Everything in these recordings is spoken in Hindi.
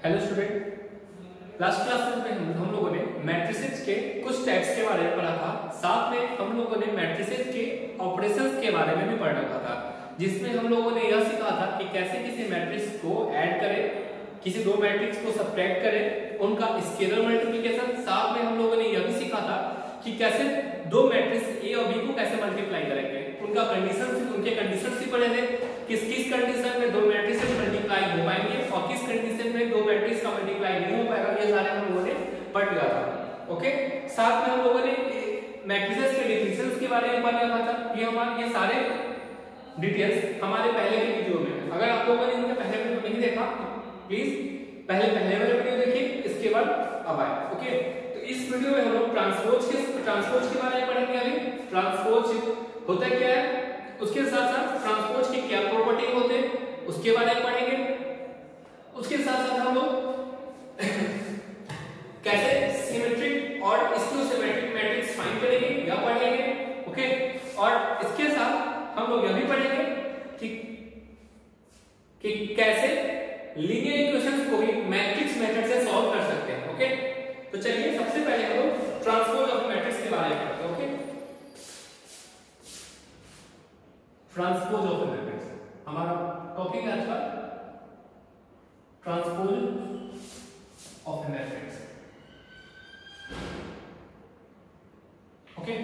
हेलो स्टूडेंट, लास्ट क्लास में हम लोगों ने मैट्रिसेस के कुछ टाइप्स के बारे में पढ़ा था। साथ में हम लोगों ने मैट्रिसेस के ऑपरेशंस के बारे में भी पढ़ रखा था, जिसमें हम लोगों ने यह सीखा था कि कैसे किसी मैट्रिक्स को ऐड करें, किसी दो मैट्रिक्स को सब्ट्रैक्ट करें, उनका स्केलर मल्टीप्लिकेशन। साथ में हम लोगों ने यह भी सीखा था कि कैसे दो मैट्रिक्स ए और बी को कैसे मल्टीप्लाई करेंगे, उनका कंडीशन, उनके कंडीशंस भी पढ़े थे। किस किस कंडीशन में दो मैट्रिक्स मल्टीप्लाई हो पाएंगे और किस कंडीशन में दो मैट्रिक्स का मल्टीप्लाई नहीं हो पाएगा, ये सारे हम लोगों ने पढ़ लिया था। ओके, साथ में हम लोगों ने मैट्रिसेस के डेफिनेशंस के बारे में पढ़ लिया था। ये सारे डिटेल्स हमारे पहले के वीडियो में, अगर आप लोगों ने इनके पहले वीडियो नहीं देखा प्लीज पहले वाले वीडियो देखिए, इसके बाद अब आए। ओके, तो इस वीडियो में हम लोग ट्रांसपोज के बारे में पढ़ेंगे। अभी ट्रांसपोज होता क्या है, उसके साथ साथ ट्रांसपोज की क्या प्रॉपर्टी होते हैं उसके बारे में पढ़ेंगे। उसके साथ साथ हम लोग कैसे सिमेट्रिक और स्क्यू सिमेट्रिक मैट्रिक्स फाइंड करेंगे या पढ़ेंगे। ओके, और इसके साथ हम लोग यह भी पढ़ेंगे कि कैसे लीनियर इक्वेशंस को भी मैट्रिक्स मेथड से सॉल्व कर सकते हैं। ओके, तो चलिए सबसे पहले हम लोग ट्रांसपोज ऑफ मैट्रिक्स के बारे में पढ़ते हैं। ओके, ट्रांसपोज ऑफ मैट्रिक्स हमारा टॉपिक है आज का, ट्रांसपोज ऑफ मैट्रिक्स। ओके,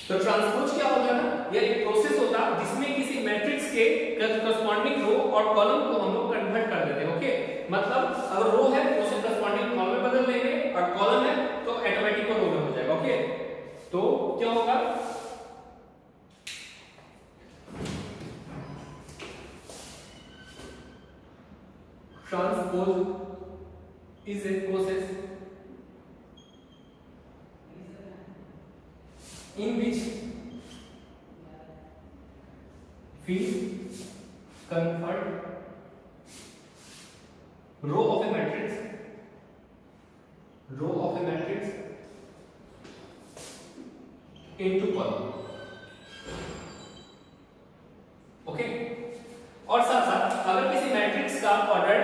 तो ट्रांसपोज क्या होता है ना, यह एक प्रोसेस होता है जिसमें किसी मैट्रिक्स के करस्पॉन्डिंग रो और कॉलम को हम लोग कन्वर्ट कर देते हैं। ओके, मतलब अगर रो है तो उसे करस्पॉन्डिंग कॉलम में बदल देंगे और कॉलम है तो ऑटोमेटिक रो में हो जाएगा। ओके, तो क्या होगा, transpose is a process in which we convert row of a matrix into column। Okay, और साथ साथ अगर किसी मैट्रिक्स का ऑर्डर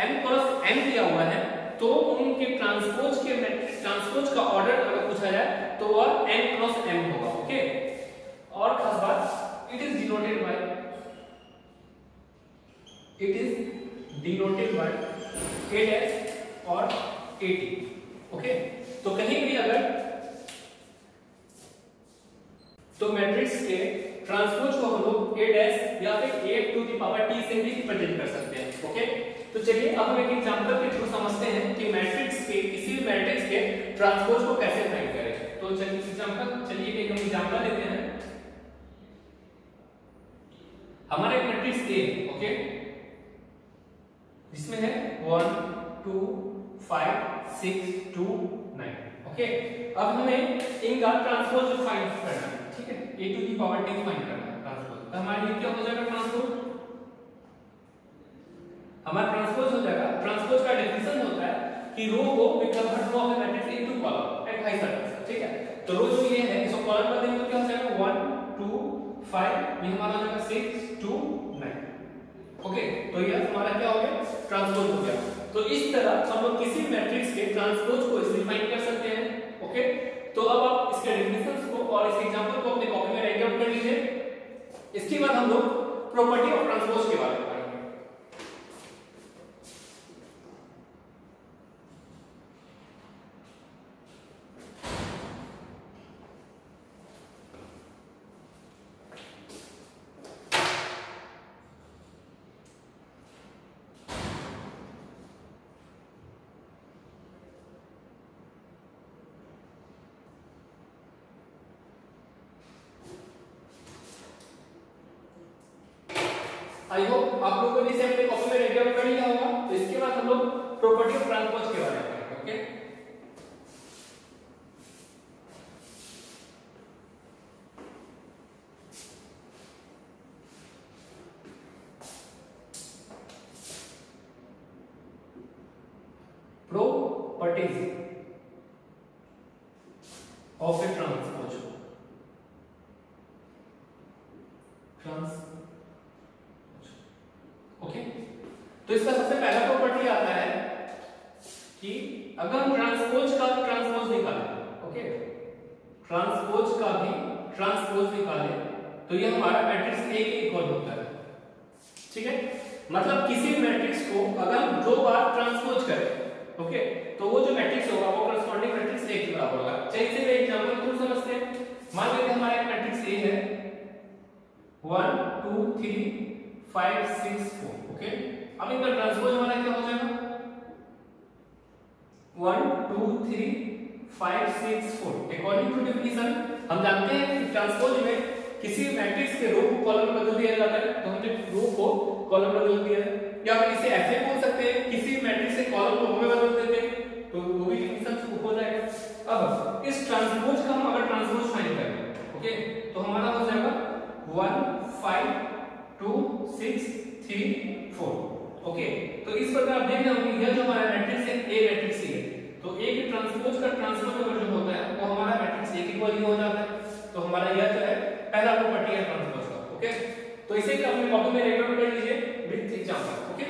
m क्रॉस n दिया हुआ है तो उनके ट्रांसपोज का ऑर्डर अगर पूछा जाए तो वह n क्रॉस m होगा। ओके, और खास बात it is denoted by a dash और at। ओके, तो कहीं भी अगर तो मैट्रिक्स के ट्रांसपोज को हम लोग a डैश या फिर a to the power t से भी रिप्रेजेंट कर सकते हैं। ओके, तो चलिए अब हम एक एग्जांपल के थ्रू समझते हैं कि मैट्रिक्स के किसी भी मैट्रिक्स के ट्रांसपोज को कैसे फाइंड करें। तो चलिए एक हम एग्जांपल लेते हैं। हमारे एक मैट्रिक्स A, ओके, जिसमें है 1 2 5 6 2 9। ओके, अब हमें इनका ट्रांसपोज फाइंड करना है। ठीक है, a to the power t find करना है ट्रांसपोज। तो हमारे लिए क्या हो जाएगा, ट्रांसपोज हमारा ट्रांसपोज हो जाएगा। ट्रांसपोज का डेफिनेशन होता है कि रो को we convert row of a matrix into column and vice versa. ठीक है, तो रो जो ये है इसको कॉलम कर देंगे तो क्या हो जाएगा 1 2 5, ये हमारा हो जाएगा 6 2 9। ओके, तो ये हमारा क्या हो गया, ट्रांसपोज हो गया। तो इस तरह हम लोग किसी मैट्रिक्स के ट्रांसपोज को इजीली फाइंड कर सकते हैं। ओके, तो अब आप इसके डेफिनेशंस को और इस एग्जांपल को अपने कॉपी में राइट डाउन कर लीजिए। इसके बाद हम लोग प्रॉपर्टी ऑफ ट्रांसपोज के बारे में पढ़ेंगे। आई होप आप लोगों ने इसे अपने कॉपी में राइट डाउन कर लिया होगा। तो इसके बाद हम लोग प्रॉपर्टी ऑफ ट्रांसपोज के बारे में पढ़ेंगे। Okay, properties of A transpose. Okay, तो इसका सबसे पहला प्रॉपर्टी आता है कि अगर हम ट्रांसपोज का भी ट्रांसपोज निकालें, ओके, ट्रांसपोज का भी ट्रांसपोज निकालें तो ये हमारा मैट्रिक्स ए के इक्वल होता है। ठीक है, मतलब किसी मैट्रिक्स को अगर हम 2 बार ट्रांसपोज करें, ओके, तो वो जो मैट्रिक्स होगा वो करस्पॉन्डिंग मैट्रिक्स ए के बराबर होगा। चलिए इसे एक एग्जांपल थ्रू समझते हैं। मान लेते हैं हमारा एक मैट्रिक्स ए है 1 2 3 5 6 4, ओके। अब इनका ट्रांसपोज हमारा क्या हो जाएगा 1 2 3 5 6 4। अकॉर्डिंग टू डेफिनेशन हम जानते हैं कि ट्रांसपोज में किसी मैट्रिक्स के रो को कॉलम में बदल दिया जाता है, तो हमने रो को कॉलम में बदल दिया है। या फिर इसे ऐसे बोल सकते हैं किसी मैट्रिक्स से कॉलम को रो में बदल देते हैं, तो वो भी डेफिनेशन हो जाएगा। अब इस ट्रांसपोज का हम अगर ट्रांसपोज फाइंड करें, ओके, तो हमारा हो जाएगा 1 5 2 6 3 4, ओके। तो इस प्रकार देख रहे होंगे यह जो हमारा मैट्रिक्स है ए मैट्रिक्स ही है, तो ए के ट्रांसपोज का ट्रांसपोज अगर जो होता है वो हमारा मैट्रिक्स ए के इक्वल ही हो जाता है। तो हमारा यह जो है पहला प्रॉपर्टी है ट्रांसपोज का, ओके। तो इसे अपने कॉपी में राइट डाउन कर लीजिए with example, okay.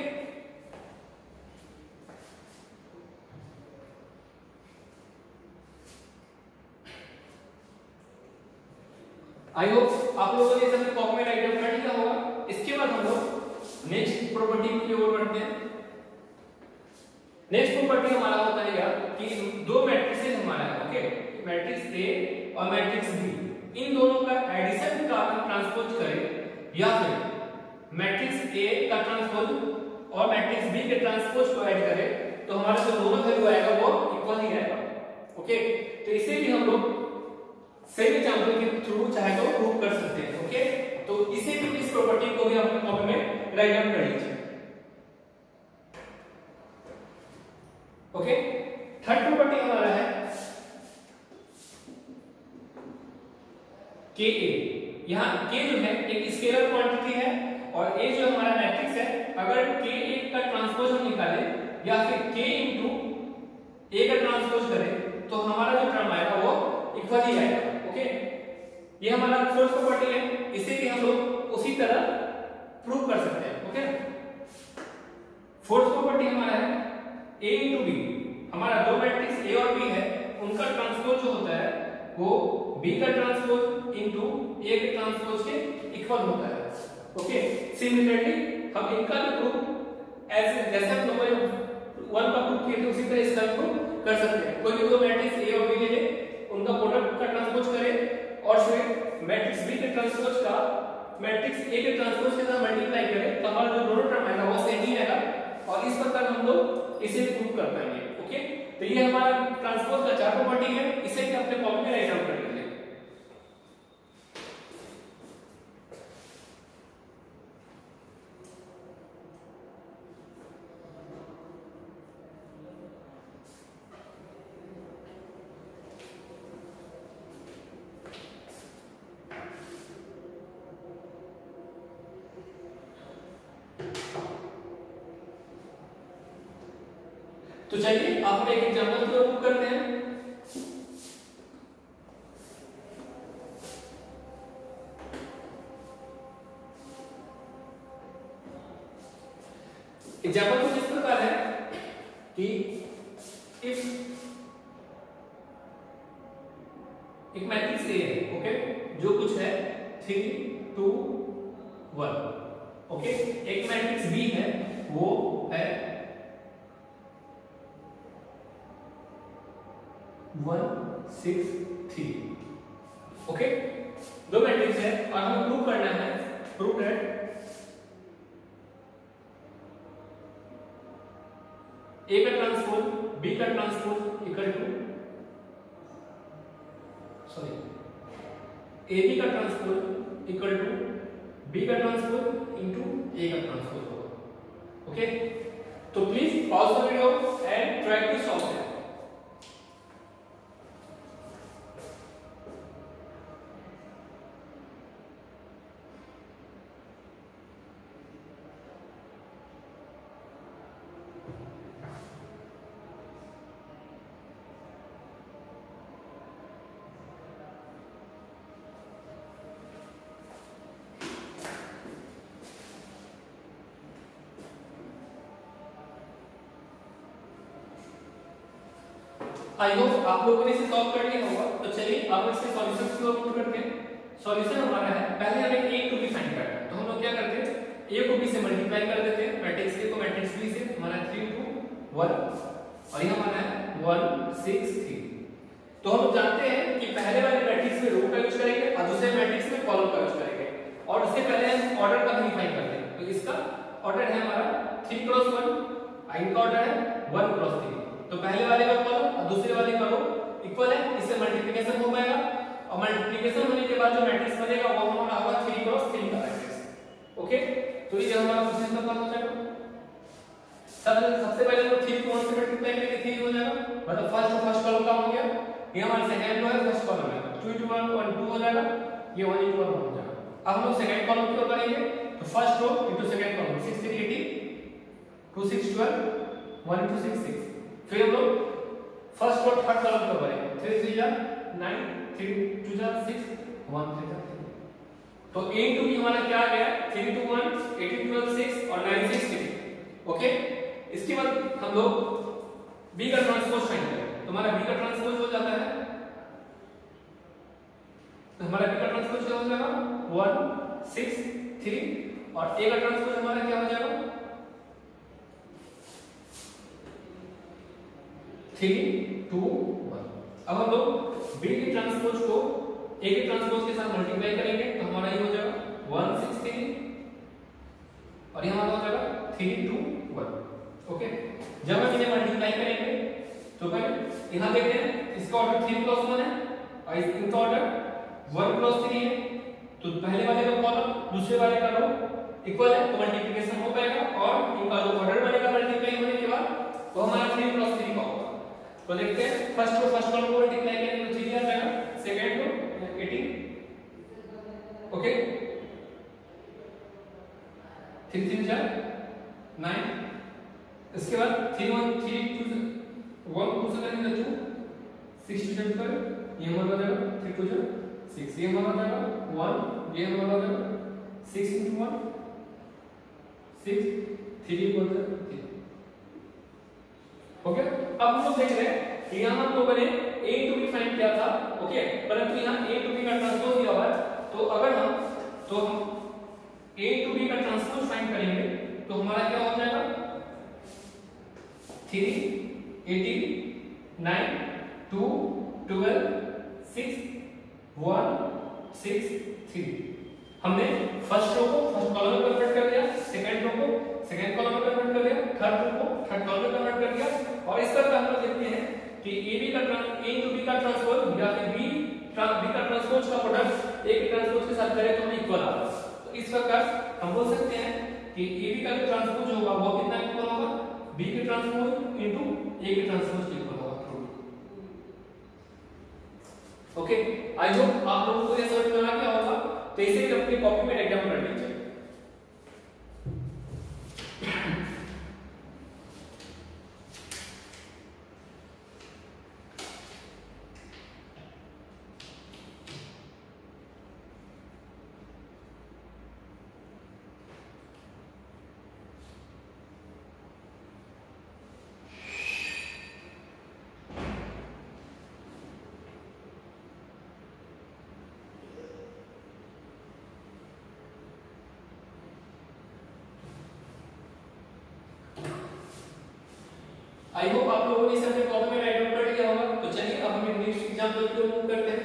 I hope आप लोगों ने इसे कॉपी में राइट डाउन कर लिया होगा। इसके बाद हम लोग नेक्स्ट प्रॉपर्टी की ओर बढ़ते हैं। नेक्स्ट प्रॉपर्टी हमारा होता है यार कि 2 मैट्रिसेस हमारा है, ओके, मैट्रिक्स ए और मैट्रिक्स बी, इन दोनों का एडिशन का ट्रांसपोज करें या फिर मैट्रिक्स ए का ट्रांसपोज और मैट्रिक्स बी के ट्रांसपोज को ऐड करें तो हमारा जो दोनों वैल्यू आएगा वो इक्वल ही आएगा, ओके। तो इसे भी हम लोग सेम एग्जांपल के थ्रू चाहे तो प्रूव कर सकते हैं, ओके। तो इसे भी इस प्रॉपर्टी को भी अपने कॉपी में राइट डाउन कर लीजिए, ओके। थर्ड प्रॉपर्टी हमारा है के ए। यहाँ के जो है एक स्केलर क्वांटिटी है और ए जो हमारा मैट्रिक्स है, अगर के ए का ट्रांसपोज हम निकालें या फिर के इनटू ए का ट्रांसपोज करें तो हमारा जो टर्म आएगा वो इक्वल ही आएगा, ओके। ये हमारा फोर्थ प्रॉपर्टी है, इसे भी हम लोग उसी तरह प्रूव कर सकते हैं, ओके। फोर्थ प्रॉपर्टी हमारा है ए इनटू बी। हमारा 2 मैट्रिक्स ए और बी है, उनका ट्रांसपोज जो होता है वो बी का ट्रांसपोज इनटू ए के ट्रांसपोज के इक्वल होता है, ओके। सिमिलरली हम इनका भी प्रूफ जैसे हम लोगों ने 1 का प्रूफ किया था उसी तरह इसका प्रूफ कर सकते हैं। कोई भी 2 मैट्रिक्स ए और बी ले ले, उनका प्रोडक्ट का ट्रांसपोज करें और फिर मैट्रिक्स बी के ट्रांसपोज का मैट्रिक्स ए के ट्रांसपोज के साथ मल्टीप्लाई करें तो हमारा जो दोनों टर्म आएगा वो सेम ही आएगा और इस प्रकार हम लोग इसे प्रूव कर पाएंगे, ओके। तो ये हमारा ट्रांसपोज का 4 प्रॉपर्टी है, इसे भी अपने कॉपी में राइट डाउन कर लीजिए। तो चलिए आप एक एग्जांपल की ओर मूव करते हैं। एग्जांपल कुछ इस प्रकार है कि इफ एक मैट्रिक्स ए है, ओके, जो कुछ है 3 2 1, ओके। एक मैट्रिक्स बी है वो है 1 6 3, ओके। 2 मैट्रिक्स है और हमें प्रूव करना है प्रूव दैट ए का ट्रांसपोज बी का transpose equal to A B का ट्रांसपोज इक्वल टू बी का ट्रांसपोज इनटू ए का ट्रांसपोज होगा, ओके। तो please pause the video and try to solve it. I hope आप लोगों ने इसे सॉल्व कर लिया होगा। तो चलिए अब इसके सॉल्यूशंस की ओर मूव करते हैं। सॉल्यूशन हमारा है, पहले हमें a टू b फाइंड करना है, तो हम लोग क्या करते हैं, a को b से मल्टीप्लाई कर देते हैं, मैट्रिक्स a को मैट्रिक्स b से, हमारा 3 2 1 और ये हमारा है 1 6 3। तो हम लोग जानते हैं कि पहले वाले मैट्रिक्स में रो का यूज करेंगे और दूसरे मैट्रिक्स में कॉलम का यूज करेंगे, और उससे पहले हम ऑर्डर का भी डिफाइन करते हैं। तो इसका ऑर्डर है हमारा 3 क्रॉस 1, i का ऑर्डर है 1 क्रॉस 3। तो पहले वाले का कॉलम और दूसरे वाले का रो इक्वल है, इससे मल्टीप्लिकेशन हो पाएगा और मल्टीप्लिकेशन होने के बाद जो मैट्रिक्स बनेगा वो हमारा होगा 3 क्रॉस 3 का मैट्रिक्स। ओके, तो ये हमारा क्वेश्चन नंबर हो जाएगा। सबसे पहले तो 3 को 1 से मल्टीप्लाई करके 3 हो जाएगा, मतलब फर्स्ट कॉलम का हो गया। ये हमारा सेकंड रो है, फर्स्ट कॉलम है, 2 into 1 1 2 हो जाएगा, ये 1 into 1 हो जाएगा। अब हम लोग सेकंड कॉलम की ओर बढ़ेंगे, तो first row into second column 6 3 80 2 6 12 1 into 6 6। फिर हम लोग फर्स्ट रो थर्ड कॉलम की ओर बढ़ेंगे, 3 3 जा 9 3 2 जा 6 1 3 जा 3। तो a into b हमारा क्या आ गया, 3 into 1 18 12 6 और 9 6 3। ओके, इसके बाद हम लोग b का ट्रांसपोज फाइंड करेंगे। तो हमारा b का ट्रांसपोज हो जाता है, तो हमारा b का ट्रांसपोज क्या हो जाएगा 1 6 3 और a का ट्रांसपोज हमारा क्या हो जाएगा 3 2 1। अब हम लोग b के ट्रांसपोज को a के ट्रांसपोज के साथ मल्टीप्लाई करेंगे, तो हमारा ये हो जाएगा 1 6 3 और ये हमारा हो जाएगा 3 2 1। ओके, जब हम इन्हें मल्टीप्लाई करेंगे तो भाई यहां देखते हैं इसका ऑर्डर 3 क्रॉस 1 है और इनका ऑर्डर 1 क्रॉस 3 है। तो पहले वाले का कॉलम दूसरे वाले का रो इक्वल है, तो मल्टीप्लिकेशन हो पाएगा और इनका जो ऑर्डर बनेगा मल्टीप्लाई होने के बाद वो हमारा 3 क्रॉस 3 का होगा। तो देखते हैं फर्स्ट रो फर्स्ट कॉलम को मल्टीप्लाई करेंगे तो 3 आ जाएगा, सेकंड रो 18 ओके 3 3 जा 9, इसके बाद 3 1 3 2 1 2 से करेंगे 2 6 2 जब करें ये हमारा हो जाएगा 3 2 जा 6, ये हमारा हो जाएगा 1, ये हमारा हो जाएगा 6 into 1 6 3 इक्वल टू 3। ओके, अब हम लोग देख रहे हैं कि यहां हम लोगों ने a to b फाइंड किया था। ओके, परंतु यहां a to b का ट्रांसपोज दिया हुआ है, तो अगर हम a to b का ट्रांसपोज फाइंड करेंगे तो हमारा क्या हो जाएगा 3 18 9 2 12 6 1 6 3। हमने फर्स्ट रो को फर्स्ट कॉलम में कन्वर्ट कर दिया, सेकंड रो को सेकंड कॉलम में कन्वर्ट कर दिया, थर्ड रो को थर्ड कॉलम में कन्वर्ट कर दिया। और इस तरह हम लोग देखते हैं कि a to b का ट्रांसपोज या फिर b का ट्रांसपोज का प्रोडक्ट a के ट्रांसपोज के साथ करें तो हमें इक्वल आता है। तो इस प्रकार हम बोल सकते हैं कि ab का जो ट्रांसपोज होगा वो कितना इक्वल होगा b के ट्रांसपोज इनटू a के ट्रांसपोज के इक्वल होगा। ओके, आई होप आप लोगों को ये समझ में आ गया होगा। तो इसे भी अपनी कॉपी में डायग्राम कर लीजिए। आई होप आप लोगों ने इसे अपने कॉपी में राइट डाउन कर लिया होगा। तो चलिए अब हम नेक्स्ट एग्जांपल की ओर मूव करते हैं।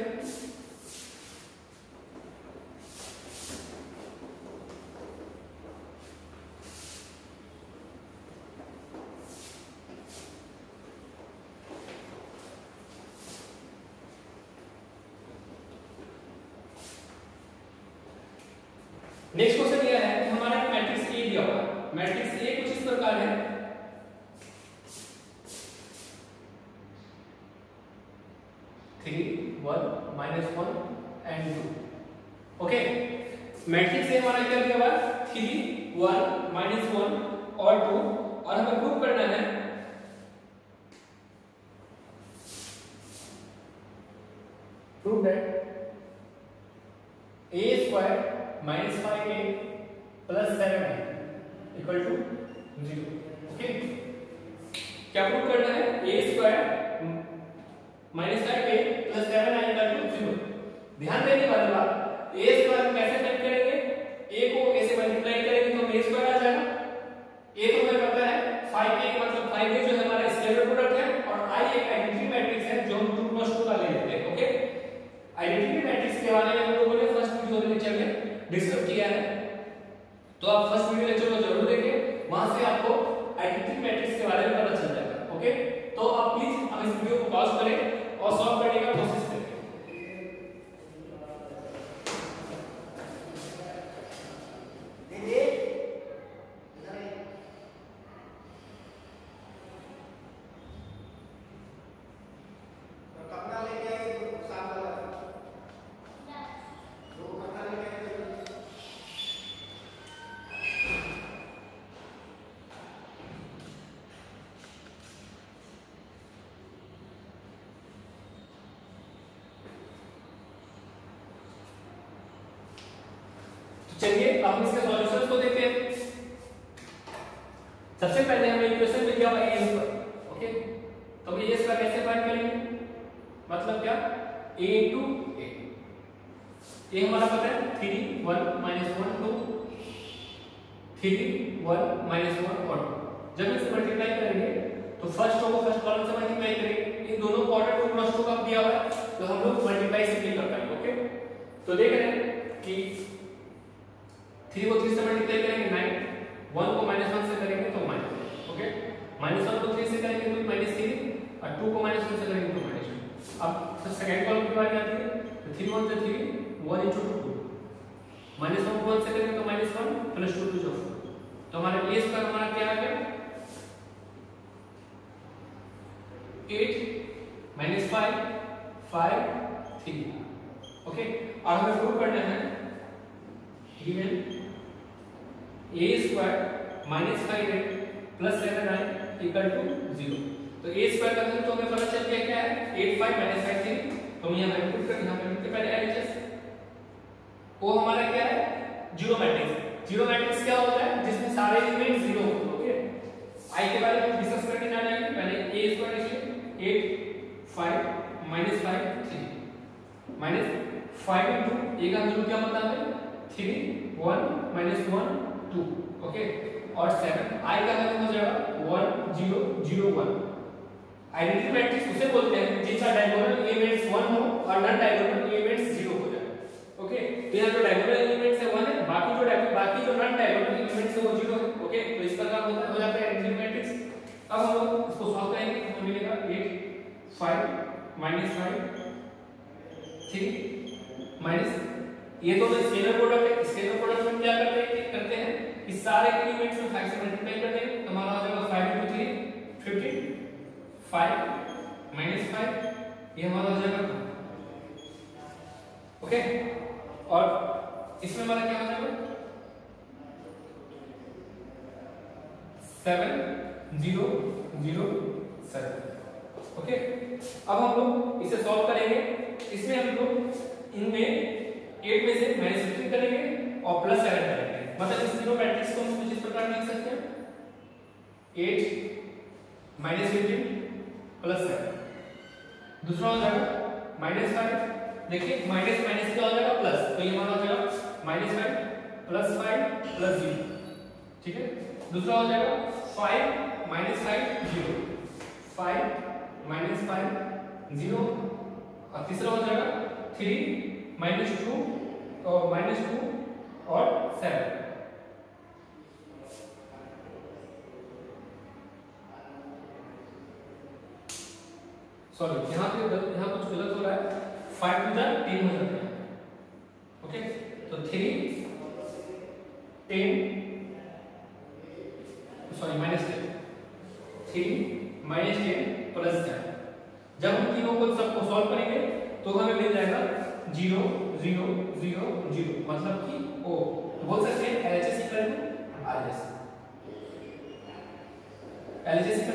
नेक्स्ट क्वेश्चन यह है कि हमारा मैट्रिक्स ए दिया हुआ है। मैट्रिक्स ए कुछ इस प्रकार है, 3 1 -1 and 2। ओके, मैट्रिक्स ए हमारा क्या दिया हुआ है 3 1 -1 और 2, और हमें प्रूव करना है prove that a square minus 5a plus 7a equal to 0। Okay, क्या प्रूव करना है a square -5a + 7i = 0। ध्यान देने वाली बात, a स्क्वायर कैसे टाइप करेंगे, a को a से मल्टीप्लाई करेंगे तो a स्क्वायर आ जाएगा। a तो हमें पता है 5a मतलब 5a जो है हमारा स्केलर प्रोडक्ट है और i एक आइडेंटिटी मैट्रिक्स है जो हम 2 + 2 का ले लेते हैं। ओके, आइडेंटिटी मैट्रिक्स के बारे में हम लोगों ने फर्स्ट वीडियो लेक्चर में डिस्कस किया है, तो आप फर्स्ट वीडियो लेक्चर को जरूर देखें, वहां से आपको आइडेंटिटी मैट्रिक्स के बारे में पता चल जाएगा। ओके, तो आप प्लीज अब इस वीडियो को पॉज करें और सॉल्व करने का कोशिश करें। चलिए अब हम इसके सॉल्यूशंस को देखते हैं। सबसे पहले हमें इक्वेशन में क्या है a स्क्वायर। ओके, तो हम a स्क्वायर कैसे फाइंड करेंगे, मतलब क्या a * a, a हमारा पता है 3 1 -1 2 3 1 -1 और 2। जब इसे मल्टीप्लाई करेंगे तो फर्स्ट रो को फर्स्ट कॉलम से मल्टीप्लाई करेंगे, इन दोनों को ऑर्डर 2 + 2 का दिया हुआ है तो हम लोग मल्टीप्लाई सिंपली कर पाएंगे। ओके, तो देख रहे हैं कि 3 को 3 से मल्टीप्लाई करेंगे 9, 1 को -1 से करेंगे तो -1। ओके, -1 को 3 से करेंगे तो -3 और 2 को -1 से करेंगे तो -2। अब सेकंड कॉलम की बारी आती है तो 3 1 से 3 1 * 2 -1 को 1 से करेंगे तो -1 + 2 = 4। तो हमारा a स्क्वायर हमारा क्या आ गया 8 - 5 5 3। ओके, और हमें प्रूव करना है given a square -5a + 7i = 0। तो a स्क्वायर का मतलब तो हमें पता चल गया क्या है 8 5 - 5 3। तो हम यहां पे पुट कर यहां पे पहले LHS वो हमारा क्या है जीरो मैट्रिक्स। जीरो मैट्रिक्स क्या होता है जिसमें सारे एलिमेंट 0 होते हैं। ओके, i के बारे में डिस्कस करके जाना है। पहले a स्क्वायर लिखिए 8 5 - 5 3 -5 * a का वैल्यू क्या पता है 3 1 -1 2। ओके, और 7 i का वैल्यू हो जाएगा 1 0 0 1। आइडेंटिटी मैट्रिक्स उसे बोलते हैं जिसका डायगोनल एलिमेंट्स 1 हो और नॉन डायगोनल एलिमेंट्स 0 हो जाए। ओके, तो यहां जो डायगोनल एलिमेंट्स है 1 है, बाकी जो नॉन डायगोनल एलिमेंट्स है वो 0 है। ओके, तो इस प्रकार हो जाता है आइडेंटिटी मैट्रिक्स। अब हम लोग इसको सॉल्व करेंगे तो हमें मिलेगा 8 5 -5 3 ये तो स्केलर प्रोडक्ट है। स्केलर प्रोडक्ट में क्या करते हैं इस सारे एलिमेंट्स में 5 से मल्टीप्लाई करते हैं तो हमारा हो जाएगा 5 * 3 15 5 -5 ये हमारा हो जाएगा। ओके, और इसमें हमारा क्या हो जाएगा 7 0 0 7। ओके, अब हम लोग इसे सॉल्व करेंगे। इसमें हम लोग इनमें 8 में से -15 करेंगे और +7 करेंगे, मतलब इस तीनों मैट्रिक्स को हम कुछ इस प्रकार लिख सकते हैं 8 -15 +7। दूसरा हो जाएगा -5, देखिए माइनस माइनस क्या हो जाएगा प्लस, तो ये हमारा हो जाएगा -5 +5 +0। ठीक है, दूसरा हो जाएगा 5 - 5 0 5 - 5 0 और तीसरा हो जाएगा 3 -2 और -2 और 7। सॉरी यहाँ कुछ गलत हो रहा है, 5 * 2 = 10 हो जाता है। ओके, तो 3 10 सॉरी -10 3 -10 +10। जब हम तीनों को सबको सॉल्व करेंगे तो हमें मिल जाएगा 0 0 0 0, मतलब कि ओ बोल सकते हैं LHS = RHS, LHS =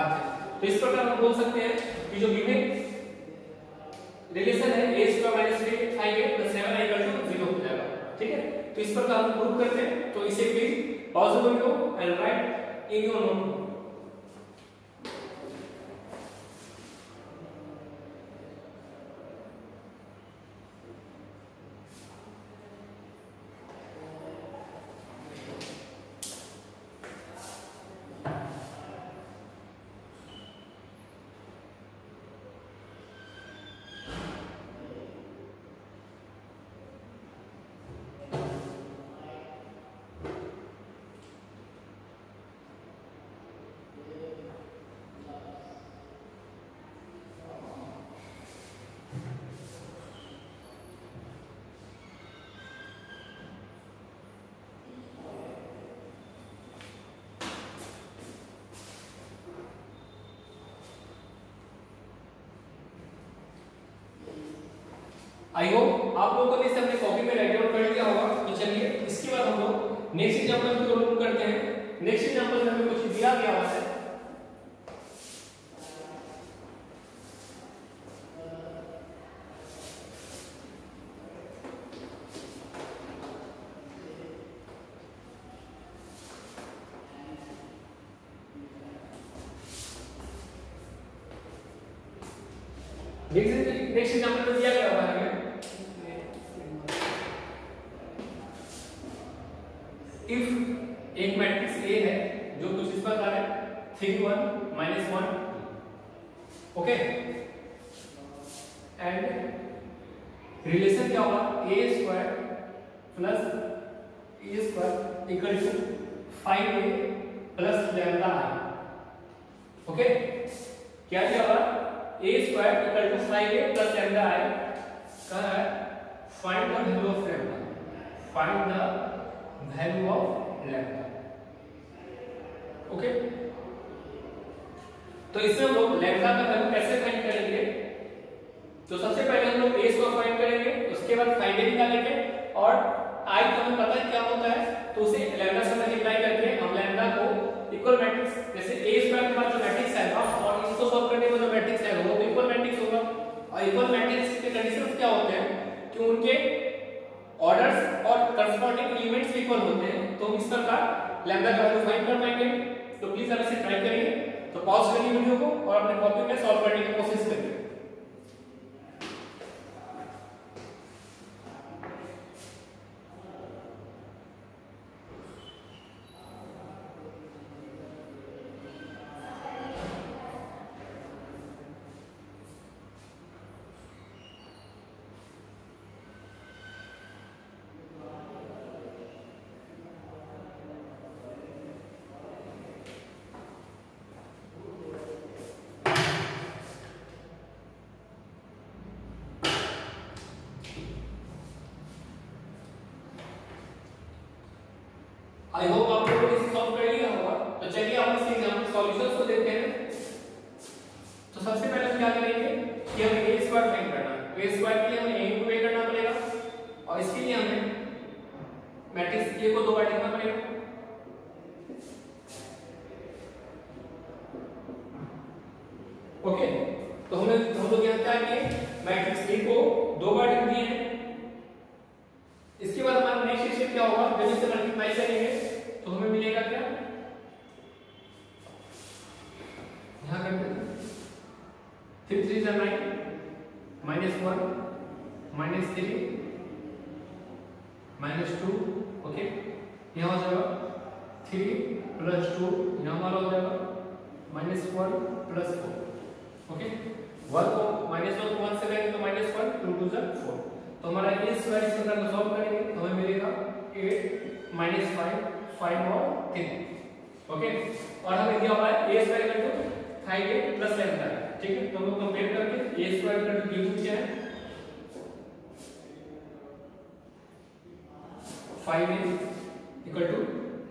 RHS। तो इस प्रकार हम बोल सकते हैं कि जो गिवन रिलेशन है a² - 3i + 7i = 0 हो जाएगा। ठीक है, तो इस प्रकार हम प्रूव करते हैं। तो इसे please pause the video and right in your notebook. I hope आप लोगों ने इसे अपने कॉपी में राइट डाउन कर लिया होगा। तो चलिए इसके बाद हम लोग नेक्स्ट एग्जांपल की ओर मूव करते हैं। नेक्स्ट एग्जांपल में हमें कुछ दिया गया हुआ है। नेक्स्ट एग्जांपल में दिया गया हुआ है इफ एक मैट्रिक्स A है जो कुछ इस प्रकार है 3 1 -1 ओके एंड रिलेशन क्या होगा a² plus a² equal to 5a plus lambda i okay क्या दिया होगा a² equal to 5a plus lambda i कहा है find the value of lambda find the value of lambda okay. तो इसमें हम लोग लैम्डा का वैल्यू कैसे फाइंड करेंगे? तो सबसे पहले हम लोग a को फाइंड करेंगे, उसके बाद 5a निकालेंगे और i तो हमें पता है क्या होता है, तो उसे लैम्डा से मल्टीप्लाई करके हम लैम्डा को इक्वल मैट्रिक्स जैसे a² के बाद जो मैट्रिक्स आएगा और इसको सॉल्व करने में जो मैट्रिक्स आएगा वो इक्वल मैट्रिक्स होगा। और इक्वल मैट्रिक्स के कंडीशंस क्या होते हैं कि उनके ऑर्डर्स और करस्पॉन्डिंग एलिमेंट्स इक्वल होते हैं, तो इस प्रकार लैम्डा का वैल्यू फाइंड कर पाएंगे। तो प्लीज आप इसे ट्राई करिए। तो पॉज करिए वीडियो को और अपने कॉपी में सॉल्व करने की कोशिश करिए। आई होप आप लोगों ने इसे सॉल्व कर लिया होगा। तो चलिए हम इसके एग्जांपल सॉल्यूशंस को देखते हैं। तो सबसे पहले हम क्या करेंगे कि हमें a² फाइंड करना है। a² के लिए हमें a into a करना पड़ेगा और इसके लिए हमें मैट्रिक्स A को 2 बार लिखना पड़ेगा। ओके तो हम लोग यहाँ क्या किए मैट्रिक्स A को 2 बार लिख दिए हैं। इसके बाद हमारा नेक्स्ट स्टेप क्या होगा, जब इसे मल्टीप्लाई करेंगे तो हमें मिलेगा क्या, यहां करते हैं 3 3 9 -1 -3 -2 ओके। यहां हो जाएगा 3 + 2 यहां हमारा हो जाएगा -1 + 4 ओके। 1 को -1 को 1 से करेंगे तो -1 2 2 4 तो हमारा a² इस प्रकार को सॉल्व करेंगे तो हमें मिलेगा 8 -5 5 और 3 ओके। और हमें दिया हुआ है a² equal to 5a plus lambda ठीक है। तो हम लोग कंपेयर करके a² इक्वल टू गिवन क्या है 5a equal to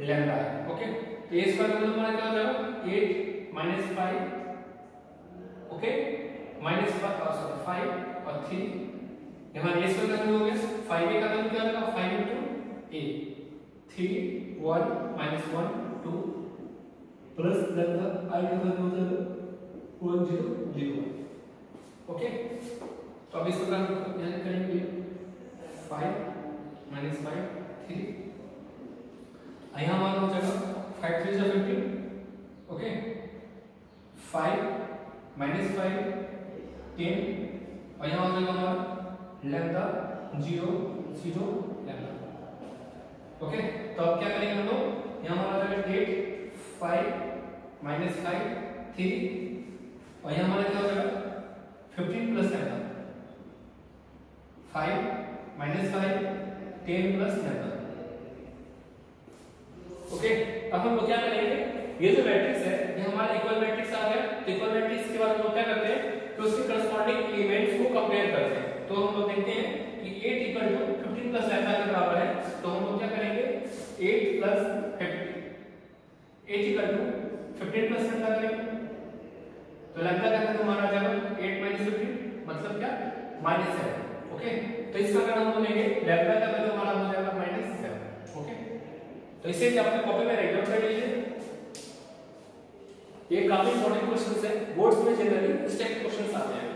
lambda okay. तो a² का मतलब हमारा क्या हो जाएगा 8 -5 ओके -5 और 3 हमारा a² का वैल्यू हो गया 5a का वैल्यू क्या होगा 5 into a 3 1 -1 2 plus lambda i का वैल्यू हो जाएगा 1 0 0 ओके। तो अब इस प्रकार ध्यान करेंगे 5 -5 3 यहाँ हमारा हो जाएगा 5 3 15 ओके 5 -5 10 और यहाँ हो जाएगा हमारा लैम्डा 0 0 लैम्डा ओके। तो अब क्या करेंगे हम लोग यहाँ हमारा हो जाएगा 8 5 -5 3 और यहाँ हमारा क्या हो जाएगा 15 plus lambda 5 -5 10 plus lambda okay. अब हम लोग क्या करेंगे ये जो मैट्रिक्स है ये हमारा इक्वल मैट्रिक्स आ गया। तो इक्वल मैट्रिक्स के बाद हम लोग क्या करते हैं कि उसके करस्पॉन्डिंग एलिमेंट्स को कंपेयर करते हैं। तो हम लोग देखते हैं कि 8 इक्वल टू 15 प्लस लैम्डा के बराबर है। तो हम लोग क्या करेंगे 8 plus 8 equal to 15 plus lambda करेंगे। तो लैम्डा का वैल्यू हमारा आ जाएगा 8 - 15 मतलब क्या -7 ओके। तो इस प्रकार हम बोलेंगे लैम्डा का वैल्यू हमारा हो जाएगा -7। ओके, तो इसे अपने कॉपी में राइट डाउन कर लीजिए। ये काफी इंपॉर्टेंट क्वेश्चंस है, बोर्ड्स में जनरली इस टाइप के क्वेश्चंस आते हैं।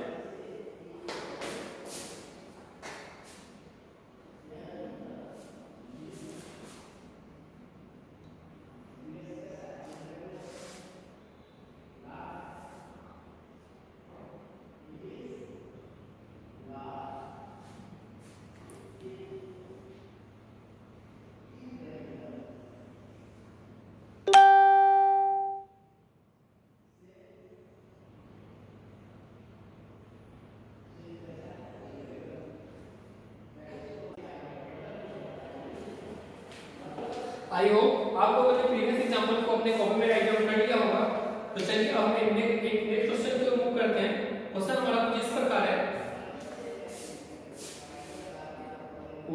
आई होप आप लोगों ने प्रीवियस एग्जांपल को अपने कॉपी में राइट डाउन कर लिया होगा। तो चलिए अब हम एक नेक्स्ट क्वेश्चन को मूव करते हैं। क्वेश्चन हमारा कुछ इस प्रकार है,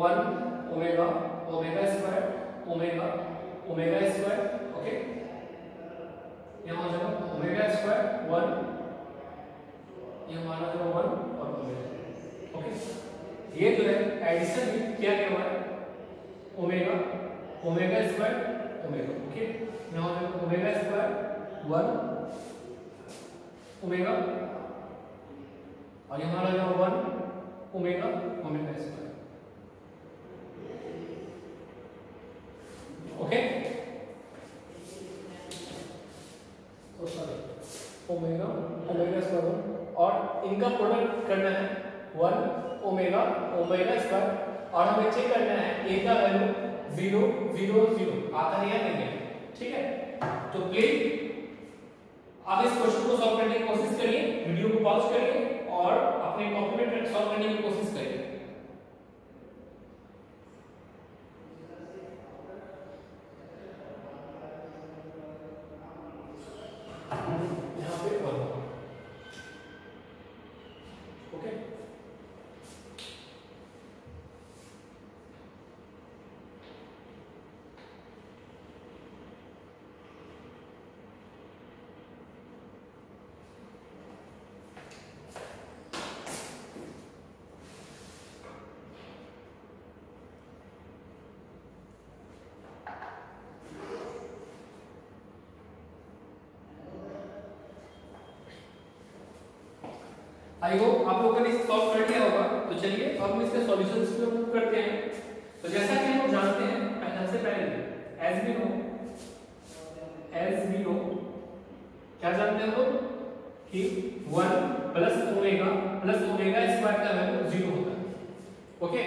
1 omega omega square omega omega square. Okay, यहां हो जाएगा ओमेगा स्क्वायर 1, ये हमारा जो 1 और ओमेगा। ओके, ये जो है एडिशन में किया गया है omega omega square omega. Okay, यहां हो जाएगा ओमेगा स्क्वायर 1 ओमेगा और यहां आ जाएगा 1 ओमेगा ओमेगा स्क्वायर। ओके, तो सॉरी ओमेगा ओमेगा स्क्वायर और इनका प्रोडक्ट करना है 1 ओमेगा ओमेगा स्क्वायर और हमें चेक करना है ए का वैल्यू 0 0 0 आता है या नहीं है। ठीक है, तो प्लीज आप इस क्वेश्चन को सॉल्व करने की कोशिश करिए, वीडियो को पॉज करिए और अपने कॉपी में सॉल्व करने की कोशिश करिए। यहाँ पे ओके, आई होप आप लोगों ने सॉल्व कर लिया होगा। तो चलिए अब हम इसके सॉल्यूशंस पे मूव करते हैं। तो जैसा कि हम जानते हैं सबसे पहले एज वी नो क्या जानते हैं हम कि 1 प्लस ओमेगा स्क्वायर का वैल्यू 0 होता है। ओके,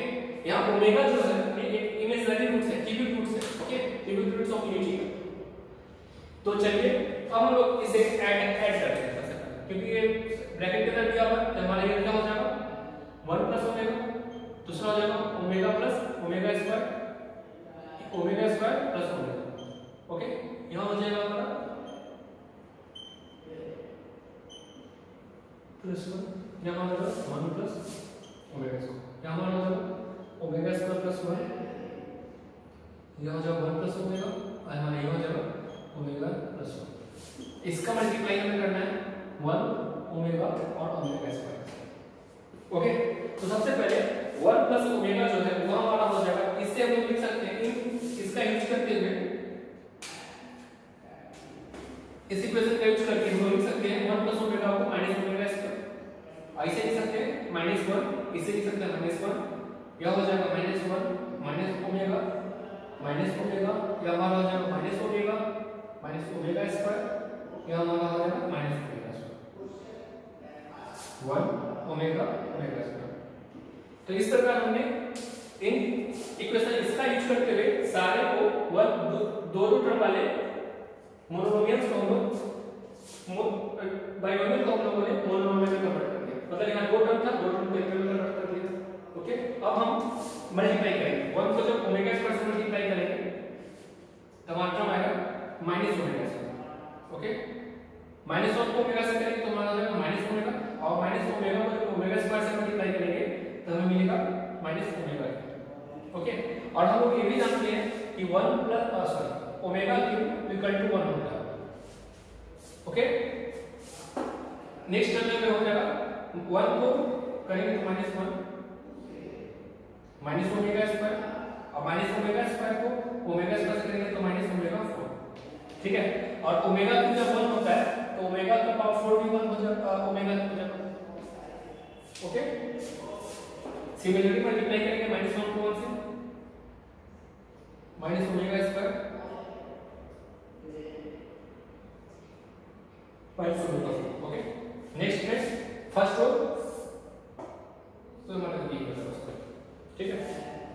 यहाँ ओमेगा जो है ये एक इमेजिनरी रूट्स है, क्यूबिक रूट्स है। Okay, cubic roots of unity. तो चलिए अब हम लोग इसे ऐड करते हैं सबसे पहले, क्योंकि ये ब्रैकेट के अंदर दिया हुआ है। हमारा ये क्या हो जाएगा 1 प्लस ओमेगा, दूसरा हो जाएगा omega plus omega square plus omega. Okay, यहां हो जाएगा हमारा प्लस 1, यहां हो जाएगा 1 प्लस ओमेगा स्क्वायर, यहां हो जाएगा ओमेगा स्क्वायर प्लस 1, यहां हो जाएगा 1 प्लस ओमेगा और हमारा यहां हो जाएगा ओमेगा प्लस 1। इसका मल्टीप्लाई हमें करना है 1 ओमेगा और ओमेगा स्क्वायर। ओके, तो सबसे पहले 1 प्लस ओमेगा जो है वो हमारा हो जाएगा, इससे हम लोग लिख सकते हैं इसका यूज करते हुए, इस इक्वेशन का यूज करके हम लोग लिख सकते हैं 1 प्लस ओमेगा को माइनस ओमेगा स्क्वायर, ऐसे लिख सकते हैं -1, इसे लिख सकते हैं -1, यह हो जाएगा -1 माइनस ओमेगा, यह हमारा हो जाएगा माइनस ओमेगा स्क्वायर, यह हमारा हो जाएगा minus omega square 1 omega square. तो इस प्रकार हमने इन इक्वेशन इसका यूज करते हुए सारे को दो रूट वाले मोनोमियल्स को हम लोग बाइनोमियल को हम लोगों ने मोनोमियल में कन्वर्ट कर दिया। मतलब यहाँ दो टर्म था, दो टर्म को एक में कन्वर्ट कर दिया। ओके, अब हम मल्टीप्लाई करेंगे 1 को जब ओमेगा स्क्वायर से मल्टीप्लाई करेंगे तब हमारा टर्म आएगा माइनस ओमेगा स्क्वायर। ओके, -1 को ओमेगा से करेंगे तो हमारा हो जाएगा माइनस ओमेगा, और माइनस ओमेगा को जब ओमेगा स्क्वायर से मल्टीप्लाई करेंगे तो हमें मिलेगा माइनस ओमेगा। ओके, और हम लोग ये भी जानते हैं कि 1 plus omega cube equal to 1 होता है। ओके, नेक्स्ट टर्म में हो जाएगा 1 को करेंगे तो -1 माइनस ओमेगा स्क्वायर, और माइनस ओमेगा स्क्वायर को ओमेगा स्क्वायर से करेंगे तो माइनस ओमेगा 4, ठीक है। और ओमेगा क्यूब जब 1 होता है तो ओमेगा का पावर 4 भी 1 हो जाता है, ओमेगा हो जाता है, ओके। सिमिलरली मल्टीप्लाई करेंगे माइनस 1 को 1 से, minus omega square minus omega 4, okay. Next first row तो हमारा ये हो जाएगा उसका, ठीक है।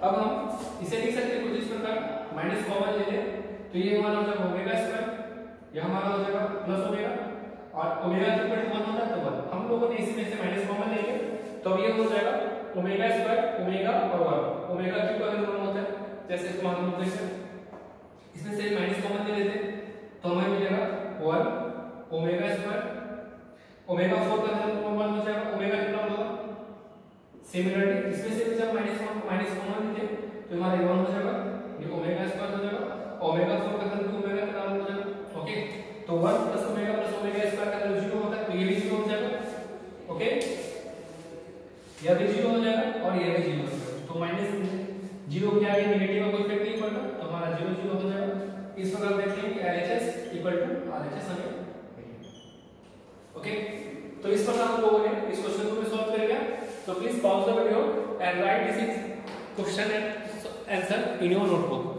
अब हम इसे लिख सकते हैं कुछ इस प्रकार, माइनस कॉमन ले लें तो ये हमारा हो जाएगा ओमेगा स्क्वायर, ये हमारा हो जाएगा प्लस ओमेगा, और ओमेगा की इक्वल टू 1 होता है तो 1, हम लोगों ने इसमें से माइनस कॉमन लेंगे तो ये हो जाएगा ओमेगा स्क्वायर ओमेगा और 1, ओमेगा की इक्वल टू 1 होता है, जैसे इसको हम लोग देखते हैं इसमें से माइनस कॉमन ले लेते हैं तो हमें मिलेगा 1 ओमेगा स्क्वायर, ओमेगा 4 का वैल्यू 1 हो जाएगा, ओमेगा कितना होगा। सिमिलरली इसमें से भी जब माइनस कॉमन लेते तो हमारा 1 हो जाएगा, ये ओमेगा स्क्वायर हो जाएगा, ओमेगा 4 का वैल्यू ओमेगा कितना हो जाएगा, ओके। तो 1 प्लस ओमेगा स्क्वायर का वैल्यू 0 होता है तो ये भी 0 हो जाएगा, ओके। यह भी 0 हो जाएगा और यह भी 0 हो जाएगा, तो माइनस 0 के आगे नेगेटिव का कोई इफेक्ट नहीं पड़ता तो हमारा 0 0 हो जाएगा। इस प्रकार देखते हैं कि LHS इक्वल टू RHS हमें, ओके। तो इस प्रकार हम लोगों ने इस क्वेश्चन को सॉल्व कर लिया। तो please pause the video and right this question and answer in your notebook.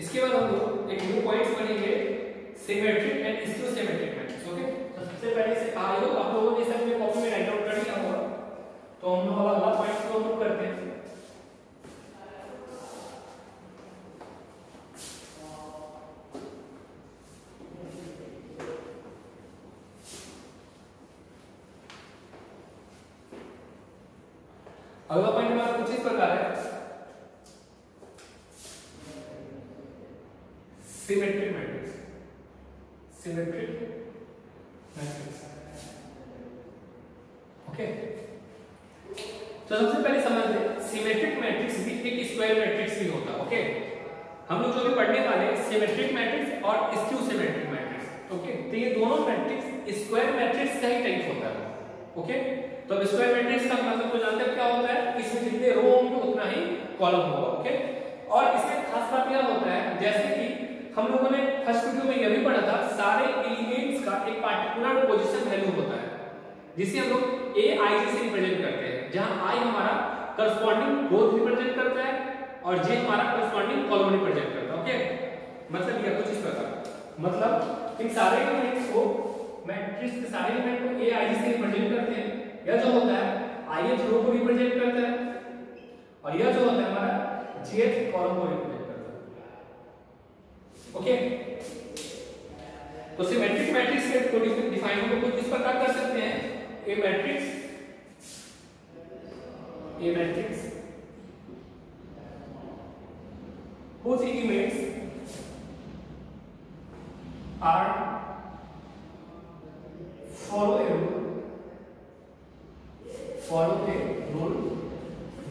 इसके बाद हम लोग एक न्यू पॉइंट्स पढ़ेंगे, symmetric and skew symmetric matrix, okay. तो सबसे पहले से आई होप आप लोगों ने सब में कॉपी में राइट आउट कर लिया होगा, तो हम लोग अगला पॉइंट को नोट करते हैं। अगला पॉइंट हमारा कुछ इस प्रकार है, symmetric matrix, symmetric matrix, okay. तो सबसे पहले समझ लें सिमेट्रिक मैट्रिक्स भी एक स्क्वायर मैट्रिक्स भी होता है, ओके। हम लोग जो भी पढ़ने वाले हैं सिमेट्रिक मैट्रिक्स और स्क्यू सिमेट्रिक मैट्रिक्स, ओके। तो ये दोनों मैट्रिक्स स्क्वायर मैट्रिक्स का ही टाइप होता है, ओके। तो अब स्क्वायर मैट्रिक्स का मतलब तो जानते हैं क्या होता है, इसमें जितने रो होंगे उतना ही कॉलम होगा, ओके। और इसमें खास बात क्या होता है, जैसे कि हम लोगों ने फर्स्ट वीडियो में यह भी पढ़ा था, सारे एलिमेंट्स का एक पार्टिकुलर पोजीशन वैल्यू होता है जिसे हम लोग AIJ से रिप्रेजेंट करते हैं, जहां I हमारा करस्पॉन्डिंग रो रिप्रेजेंट करता है और J हमारा करस्पॉन्डिंग कॉलम रिप्रेजेंट करता है, ओके। मतलब यह कुछ इस प्रकार, मतलब इन सारे एलिमेंट्स को मैट्रिक्स के सारे एलिमेंट को AIJ से रिप्रेजेंट करते हैं। यह जो होता है ith रो को रिप्रेजेंट करता है और यह जो होता है हमारा jth कॉलम को रिप्रेजेंट करता है, ओके। तो सिमेट्रिक मैट्रिक्स के डिफाइन को कुछ इस प्रकार कर सकते हैं, A matrix whose elements are follow a rule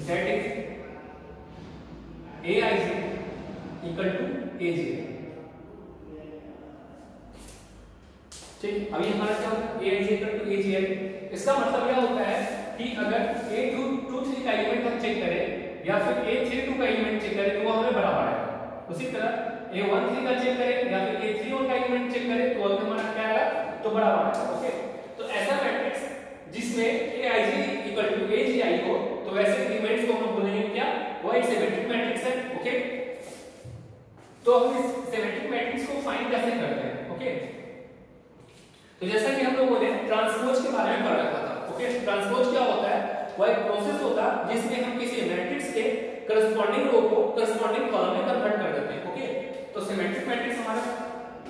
that is AIJ equal to AJ, ठीक। अभी हमारा क्या होता है AIJ equal to AJ है। इसका मतलब यह होता है कि अगर A23 का एलिमेंट हम चेक करें या फिर A32 का एलिमेंट चेक करें तो वो हमें बराबर आएगा, उसी तरह A13 का चेक करें या फिर A31 का एलिमेंट चेक करें तो हमारा क्या आएगा, तो बराबर आएगा, ओके। तो ऐसा मैट्रिक्स जिसमें AIJ equal to AGI हो तो वैसे एलिमेंट्स को हम बोलेंगे क्या, वो एक सिमेट्रिक मैट्रिक्स है, ओके। तो हम इस सिमेट्रिक मैट्रिक्स को फाइंड कैसे करते हैं, ओके। तो जैसा कि हम लोगों ने ट्रांसपोज के बारे में पढ़ा था, ओके, ट्रांसपोज क्या होता है? वो एक प्रोसेस होता है जिसमें हम किसी मैट्रिक्स के करस्पॉन्डिंग रो को करस्पॉन्डिंग कॉलम में कन्वर्ट कर देते हैं। ओके, तो सिमेट्रिक मैट्रिक्स हमारा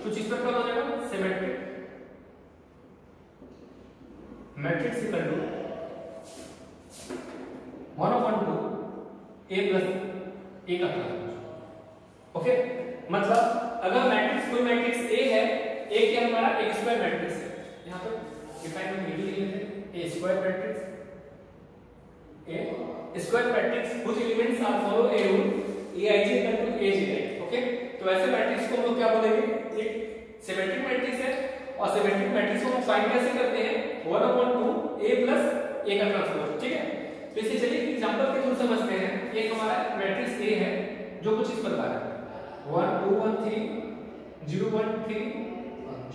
कुछ इस प्रकार हो जाएगा, symmetric matrix equal to 1/2 a plus a का ट्रांसपोज। ओके, मतलब अगर मैट्रिक्स कोई मैट्रिक्स a है, a क्या हमारा एक स्क्वायर मैट्रिक्स है, यहां पर डिफाइन हम ये भी लिख लेते हैं, a square matrix, a square matrix whose elements are follow a rule aij equal to aj, right? Okay, तो ऐसे मैट्रिक्स को हम लोग क्या बोलेंगे? एक सिमेट्रिक मैट्रिक्स है, और सिमेट्रिक मैट्रिक्स को हम फाइंड कैसे करते हैं? 1/2 a प्लस a का ट्रांसपोज। ठीक है, तो इसे चलिए एग्जांपल के थ्रू समझते हैं। एक हमारा मैट्रिक्स a है जो कुछ इस प्रकार है, 1 2 1 3 0 1 3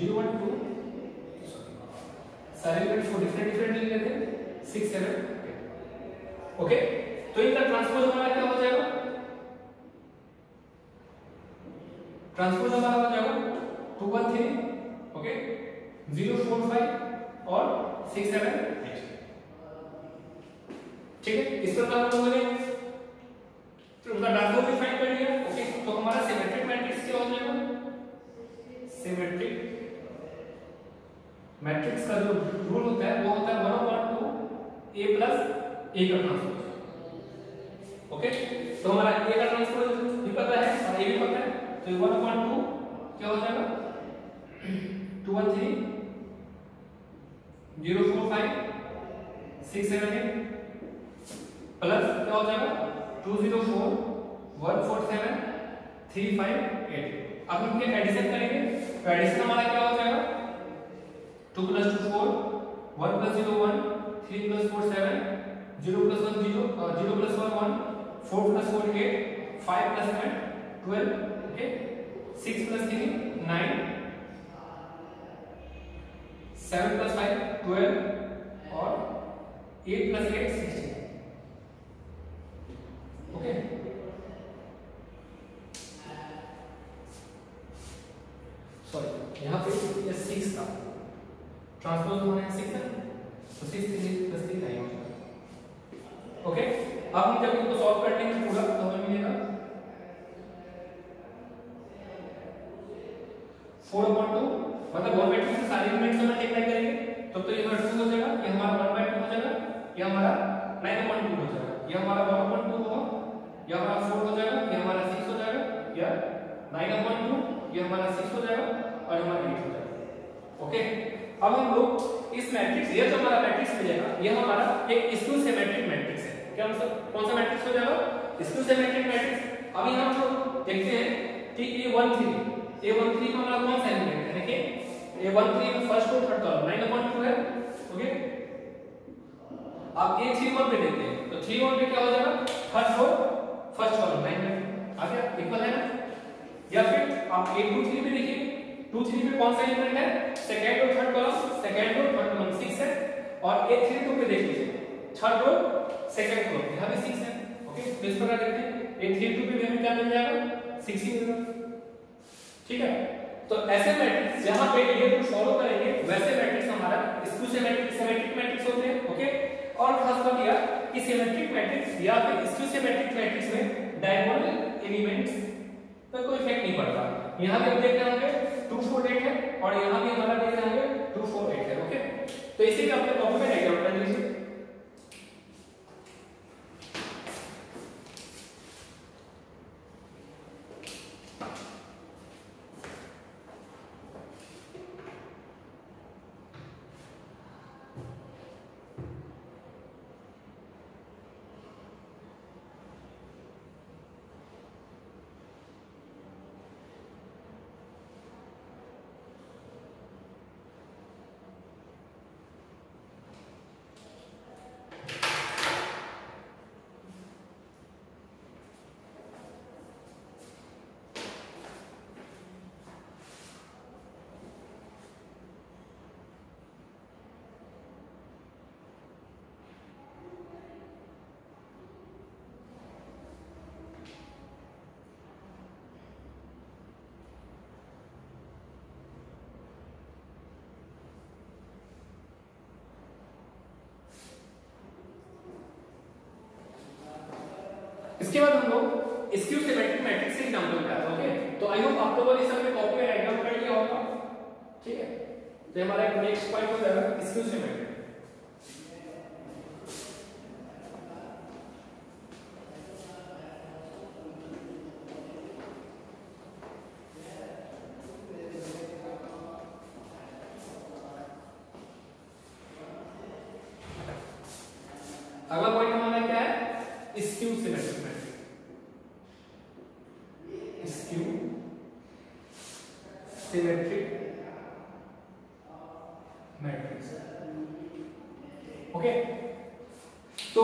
0 1 2, सारे एलिमेंट्स को डिफरेंट लिख लेते हैं, 6 7 8। ओके, तो इनका ट्रांसपोज हमारा क्या हो जाएगा? ट्रांसपोज हमारा हो जाएगा 2 1 3, ओके, 0 4 5 और 6 7 8। ठीक है, इस प्रकार हम लोगों ने उनका ट्रांसपोज भी फाइंड कर लिया। ओके, तो हमारा सिमेट्रिक मैट्रिक्स क्या हो जाएगा? सिमेट्रिक मैट्रिक्स का जो रूल होता है वो होता है 1/2 a प्लस a का ट्रांसपोज। ओके, तो हमारा a का ट्रांसपोज भी पता है और a भी पता है, तो 1/2 क्या हो जाएगा? 2 1 3 0 4 5 6 7 8 प्लस क्या हो जाएगा? 2 0 4 1 4 7 3 5 8। अब इनके एडिशन करेंगे, तो एडिशन हमारा क्या हो जाएगा? 2 + 2 4 1 + 0 1 3 + 4 7 0 + 1 0 0 + 1 1 4 + 4 8 5 + 7 12। ओके, 6 + 3 9 7 + 5 12 और 8 + 8 16। ओके, सॉरी यहाँ पे ये 6 था, ट्रांसपोज होना है 6 है, तो 6 + 3 9 हो जाएगा। ओके, अब हम जब इसको सॉल्व कर लेंगे पूरा तो हमें मिलेगा 4/2, मतलब 1/2 से सारे एलिमेंट्स में मल्टीप्लाई करेंगे तो ये हमारा 2 हो जाएगा, ये हमारा 1/2 हो जाएगा, ये हमारा 9/2 हो जाएगा, ये हमारा 1/2 होगा, ये हमारा 4 हो जाएगा, ये हमारा 6 हो जाएगा, या 9/2, ये हमारा 6 हो जाएगा और हमारा 8 हो जाएगा। ओके, अब हम लोग इस मैट्रिक्स, ये जो हमारा मैट्रिक्स मिलेगा ये हमारा एक स्क्यू सिमेट्रिक मैट्रिक्स है। क्या मतलब कौन सा मैट्रिक्स हो जाएगा? Skew symmetric matrix. अभी हम लोग देखते हैं कि A13 का हमारा कौन सा एलिमेंट है? देखिए A13 में फर्स्ट और थर्ड कॉलम 9/2 है। ओके, आप A31 पे देखते हैं तो 31 पे क्या हो जाएगा? थर्ड और फर्स्ट कॉलम 9 आ गया, इक्वल है ना? या फिर आप A23 पे देखिए, 23 पे कौन सा एलिमेंट है? सेकंड और थर्ड कॉलम, सेकंड और थर्ड कॉलम 6 है, और A32 पे देख लीजिए थर्ड और सेकंड कॉलम यहां भी 6 है। ओके, तो इस प्रकार देखते हैं A32 पे भी हमें क्या मिल जाएगा? 6 ही मिलेगा। ठीक है, तो ऐसे मैट्रिक्स जहां पे ये रूल फॉलो करेंगे वैसे मैट्रिक्स हमारा स्क्यू सिमेट्रिक मैट्रिक्स होते हैं। ओके, और खास बात यह कि सिमेट्रिक मैट्रिक्स या फिर स्क्यू सिमेट्रिक मैट्रिक्स में डायगोनल एलिमेंट्स पर कोई इफेक्ट नहीं पड़ता। यहां पे हम देख रहे होंगे 2 4 8 है, और यहां भी हमारा देख रहे होंगे 2 4 8 है। ओके, तो इसी का अपने कॉपी में डायग्राम कर लीजिए। उसके बाद हम लोग स्क्यू सिमेट्रिक मैट्रिक्स के एग्जांपल पे आते हैं। ओके, तो आई होप आप लोगों ने सब में कॉपी में डायग्राम कर लिया होगा। ठीक है, तो हमारा नेक्स्ट पॉइंट हो जाएगा स्क्यू सिमेट्रिक। अगला पॉइंट हमारा क्या है? Skew symmetric matrix. Skew symmetric matrix. Okay, तो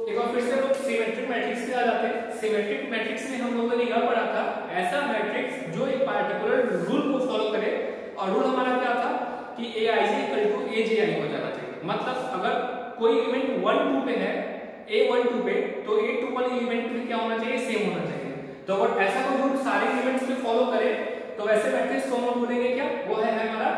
एक बार फिर से लोग सिमेट्रिक मैट्रिक्स पे आ जाते हैं। सिमेट्रिक मैट्रिक्स में हम लोगों ने यह पढ़ा था, ऐसा मैट्रिक्स जो एक पार्टिकुलर रूल को फॉलो करे, और रूल हमारा क्या था कि aij = aji हो जाना चाहिए। मतलब अगर कोई एलिमेंट 1 2 पे है, a1 2 पे, तो a21 एलिमेंट भी क्या होना चाहिए? सेम होना चाहिए। तो अगर ऐसा कोई रूल सारे एलिमेंट्स में फॉलो करे तो वैसे मैट्रिक्स को हम बोलेंगे क्या? वो है हमारा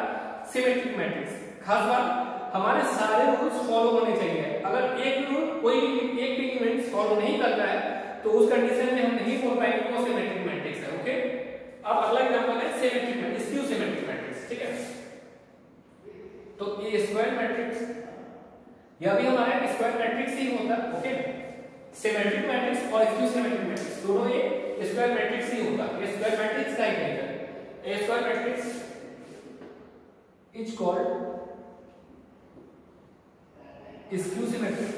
सिमेट्रिक मैट्रिक्स। खास बात, हमारे सारे रूल्स फॉलो होने चाहिए। अगर एक रूल कोई एक भी एलिमेंट फॉलो नहीं कर रहा है तो उस कंडीशन में हम नहीं बोल पाएंगे कि वो सिमेट्रिक मैट्रिक्स है। ओके, अब अगला एग्जांपल है symmetric matrix, skew symmetric matrix. ठीक है, तो ये स्क्वायर मैट्रिक्स, यह भी हमारा स्क्वायर मैट्रिक्स ही होता है। ओके, सिमेट्रिक मैट्रिक्स और स्क्यू सिमेट्रिक मैट्रिक्स दोनों ये स्क्वायर मैट्रिक्स ही होता है। ये स्क्वायर मैट्रिक्स का ही है। A square matrix is called skew symmetric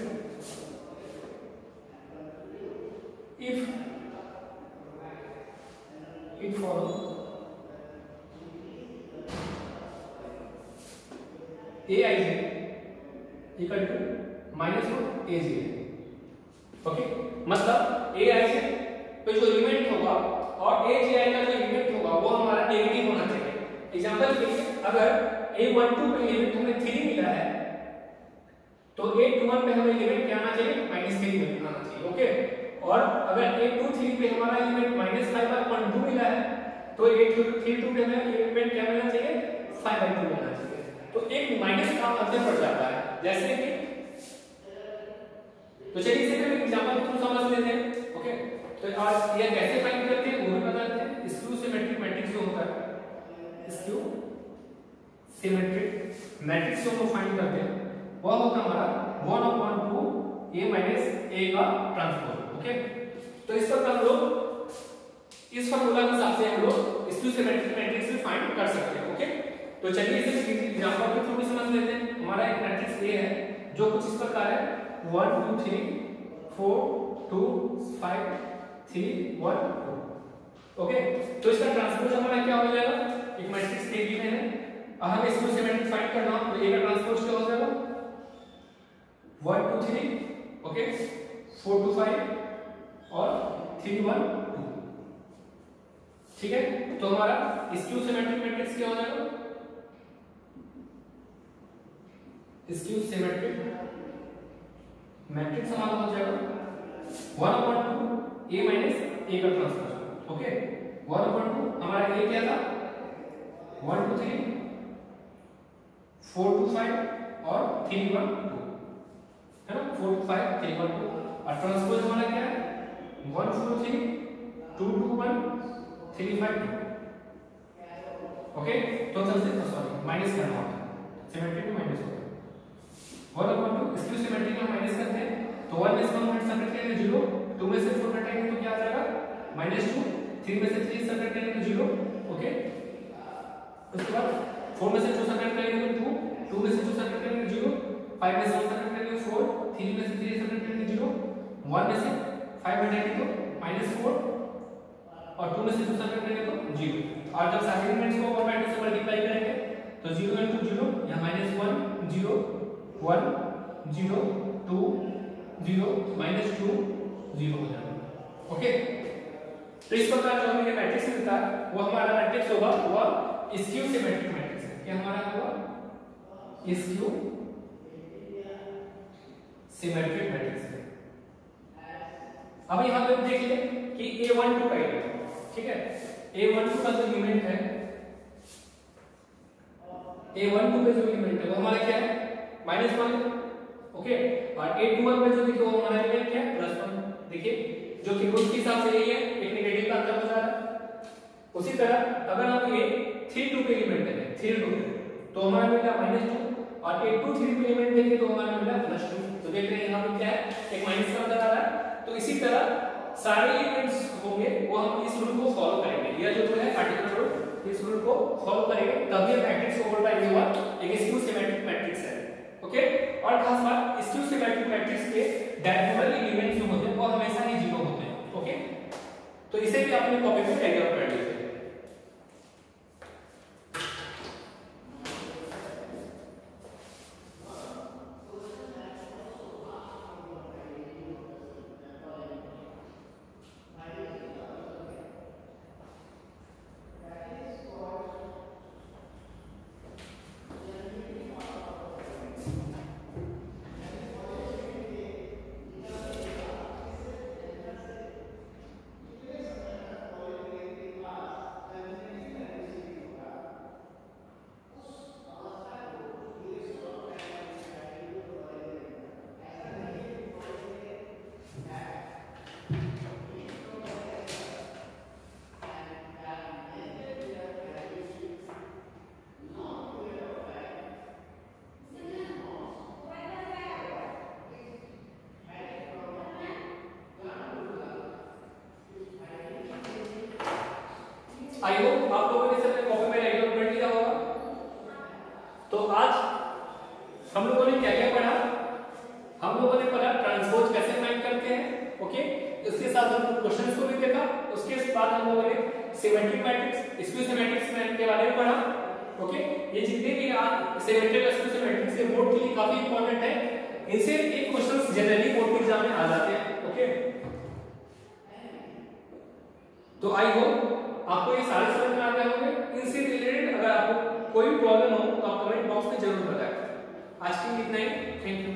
if it follows aij equal to -1 aj। Okay, मतलब aij पे जो एलिमेंट होगा और aji का जो एलिमेंट होगा वो हमारा नेगेटिव होना चाहिए। एग्जांपल के लिए अगर a12 पे एलिमेंट हमें 3 मिला है तो a21 पे हमें एलिमेंट क्या आना चाहिए? -3 आना चाहिए। ओके, और अगर a23 पे हमारा एलिमेंट -5/2 मिला है तो a32 पे हमें एलिमेंट क्या मिलना चाहिए? 5/2 मिलना चाहिए। तो एक माइनस का अंदर पड़ जाता है। जैसे कि तो चलिए इसे हम एग्जांपल के थ्रू समझ लेते हैं। ओके, तो आज ये कैसे फाइंड करते हैं वो भी बता देते हैं। स्क्यू सिमेट्रिक मैट्रिक्स जो होता है, स्क्यू सिमेट्रिक मैट्रिक्स जो हम फाइंड करते हैं वह होता है हमारा 1/2 a - a का ट्रांसपोज। ओके, तो इस पर हम लोग इस फार्मूला के हिसाब से हम लोग स्क्यू सिमेट्रिक मैट्रिक्स भी फाइंड कर सकते हैं। ओके, तो चलिए इसे एग्जांपल के थ्रू भी समझ लेते हैं। हमारा एक मैट्रिक्स ए है जो कुछ इस प्रकार है 1 2 3 4 2 5 3 1 2। ओके, तो इसका ट्रांसपोज हमारा क्या हो जाएगा? एक मैट्रिक्स ए गिवन है, हमें स्क्यू सिमेट्रिक फाइंड करना हो तो ए का ट्रांसपोज क्या हो जाएगा? 1 2 3, ओके, 4 2 5 और 3 1 2। ठीक है, तो हमारा स्क्यू सिमेट्रिक मैट्रिक्स क्या हो जाएगा? स्क्यू सिमेट्रिक मैट्रिक्स हमारा हो जाएगा 1/2 a - a का ट्रांसपोज। ओके, 1/2 हमारा a क्या था? 1 2 3 4 2 5 और 3 1 2 है ना। 4 5 3 1 2 और ट्रांसपोज हमारा क्या है? 1 4 3 2 2 1 3 5 2। ओके, तो सबसे सॉरी माइनस करना होता है, सिमेट्रिक में माइनस होता है। 1/2 स्क्यू सिमेट्रिक में माइनस करते हैं तो 1 में से 1 हट सब्ट्रैक्ट करेंगे 0, 2 में से 4 हटाएंगे तो क्या आ जाएगा? -2, 3 में से 3 सब्ट्रैक्ट करेंगे तो 0। ओके, उसके बाद 4 में से 2 सब्ट्रैक्ट करेंगे तो 2, 2 में से 2 सब्ट्रैक्ट करेंगे तो 0, 5 में से 1 सब्ट्रैक्ट करेंगे तो 4, 3 में से 3 सब्ट्रैक्ट करेंगे 0, 1 में से 5 हटाएंगे तो -4 और 2 में से 2 सब्ट्रैक्ट करेंगे तो 0। और जब सारे एलिमेंट्स को 1/2 से मल्टीप्लाई करेंगे तो 0 × 0 यहां -1 0 1 0 2 0 -2 0 हो जाएगा। ओके, तो इस प्रकार जो हमें मैट्रिक्स मिलता है वो हमारा मैट्रिक्स होगा वो स्क्यू सिमेट्रिक मैट्रिक्स है। क्या हमारा होगा? स्क्यू सिमेट्रिक मैट्रिक्स है। अब यहां पे देख ले कि a12 का एलिमेंट, ठीक है, a12 का जो एलिमेंट है, a12 पे जो एलिमेंट है वो हमारा क्या है? -1। ओके, और a21 पे जो देखिए वो हमारा एलिमेंट क्या है? +1। देखिए जो कि रूट के हिसाब से यही है, एक नेगेटिव का अंतर हो जा रहा है। उसी तरह अगर हम ये 3 2 पे एलिमेंट देखें, 3 2 तो हमारा मिला -2 और 8 2 3 पे एलिमेंट देखें तो हमारा मिला +2। तो देख रहे हैं यहाँ पे क्या है, एक माइनस का अंतर आ रहा है। तो इसी तरह सारे एलिमेंट्स होंगे वो हम इस रूल को फॉलो करेंगे, यह जो है पार्टिकुलर रूल, इस रूल को फॉलो करेंगे तभी हम मैट्रिक्स को बोल पाएंगे हुआ एक स्क्यू सिमेट्रिक मैट्रिक्स है। ओके, और खास बात स्क्यू सिमेट्रिक मैट्रिक्स के डायगोनल एलिमेंट्स जो होते हैं वो हमेशा ही 0 होते हैं। ओके, तो इसे भी अपने कॉपी में डायग्राम कर लीजिए। आई होप आप लोगों ने सबने कॉपी में राइट डाउन कर लिया होगा। तो आज हम लोगों ने क्या क्या पढ़ा, हम लोगों ने पढ़ा ट्रांसपोज कैसे फाइंड करते हैं। ओके, इसके साथ हम क्वेश्चंस को भी देखा, उसके बाद हम लोगों ने सिमेट्रिक मैट्रिक्स, स्क्यू सिमेट्रिक्स के बारे में पढ़ा। ओके, ये जितने भी आप सिमेट्रिक और स्क्यू सिमेट्रिक से बोर्ड के लिए काफी इंपॉर्टेंट है, इनसे एक क्वेश्चंस जनरली बोर्ड के एग्जाम में आ जाते हैं। ओके, तो आई होप आपको ये सारे समझ में आ गए होंगे। इनसे रिलेटेड अगर आपको कोई प्रॉब्लम हो तो आप कमेंट बॉक्स में जरूर बताएं। आज के लिए इतना ही, थैंक यू।